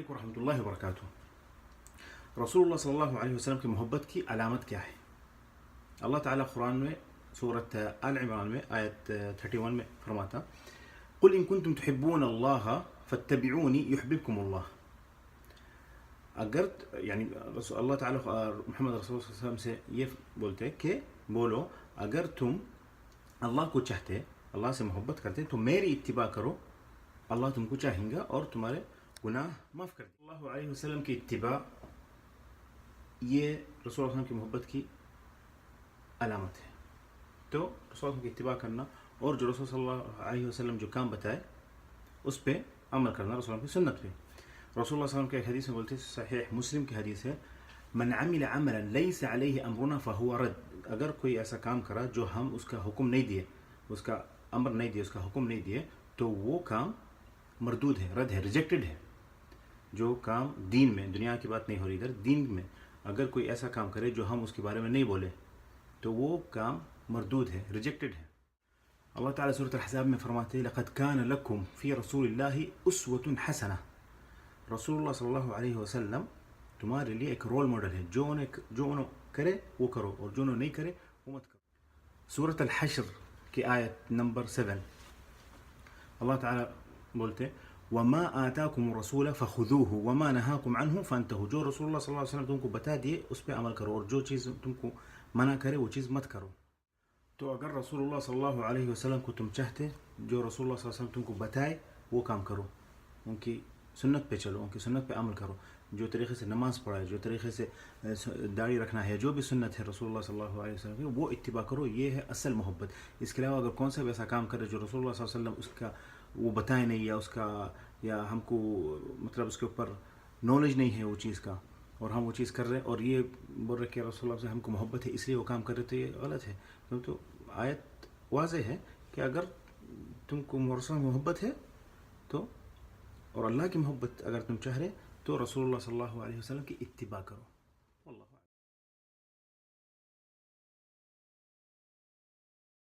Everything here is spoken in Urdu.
علیکم ورحمۃ اللہ وبرکاتہ۔ رسول اللہ صلی اللہ علیہ وسلم کی محبت کی علامت کیا ہے؟ اللہ تعالیٰ قرآن میں سورۃ آل عمران میں آیت 31 میں فرماتا قل ان کنتم تحبون اللہ فاتبعونی یحببکم اللہ۔ اگر یعنی اللہ تعالیٰ محمد رسول اللہ صلی اللہ علیہ وسلم سے یہ بولتے کہ بولو اگر تم اللہ کو چاہتے، اللہ سے محبت کرتے تو میری اتباع کرو، اللہ تم کو چاہیں گا اور تمہارے گناہ معاف کر دیں۔ اللہ علیہ وسلم کی اتباع یہ رسول اللہ علیہ وسلم کی محبت کی علامت ہے۔ تو رسول اللہ کی اتباع کرنا اور جو رسول صلی اللہ علیہ وسلم جو کام بتائے اس پہ عمل کرنا، رسول اللہ کی سنت پہ۔ رسول اللہ صلی اللہ علیہ وسلم کے حدیث میں بولتے، صحیح مسلم کی حدیث ہے، من عمل عملا لیس علیہ امرنا فہو رد۔ اگر کوئی ایسا کام کرا جو ہم اس کا حکم نہیں دیے، اس کا امر نہیں دیے، اس کا حکم نہیں دیے، تو وہ کام مردود ہے، رد ہے، ریجیکٹڈ ہے۔ جو کام دین میں، دنیا کی بات نہیں ہو رہی ادھر، دین میں اگر کوئی ایسا کام کرے جو ہم اس کے بارے میں نہیں بولے تو وہ کام مردود ہے، ریجیکٹڈ ہے۔ اللہ تعالیٰ سورۃ الاحزاب میں فرماتے ہیں لقد کان لکم فی رسول اللہ اسوۃ حسنہ۔ رسول اللہ صلی اللہ علیہ وسلم تمہارے لیے ایک رول ماڈل ہے، جو انہوں کرے وہ کرو اور جو انہوں نہیں کرے وہ مت کرو۔ سورۃ الحشر کی آیت نمبر 7 اللہ تعالیٰ بولتے وما آتاکم الرسول فخذوه وما نهاکم عنه فانتهوا۔ جو رسول اللہ صلی اللہ علیہ وسلم تم کو بتا دیے اس پہ عمل کرو اور جو چیز تم کو منع کرے وہ چیز مت کرو۔ تو اگر رسول اللہ صلی اللہ علیہ وسلم کو تم چاہتے، جو رسول اللہ صلی اللہ علیہ وسلم تم کو بتائے وہ کام کرو، ان کی سنت پہ چلو، ان کی سنت پہ عمل کرو، جو طریقے سے نماز پڑھائے، جو طریقے سے داڑھی رکھنا ہے، جو بھی سنت ہے رسول اللہ صلی اللہ علیہ وسلم کی وہ اتباع کرو، یہ ہے اصل محبت۔ اس کے علاوہ اگر کون سا بھی ایسا کام کرے جو رسول اللہ صلی اللہ علیہ وسلم اس کا وہ بتائے نہیں، یا اس کا یا ہم کو مطلب اس کے اوپر نالج نہیں ہے وہ چیز کا، اور ہم وہ چیز کر رہے ہیں اور یہ بول رہے کہ رسول اللہ سے ہم کو محبت ہے اس لیے وہ کام کر رہے تو یہ غلط ہے۔ تو آیت واضح ہے کہ اگر تم کو رسول محبت ہے تو اور اللہ کی محبت اگر تم چاہ رہے تو رسول اللہ صلی اللہ علیہ وسلم کی اتباع کرو۔ اللہ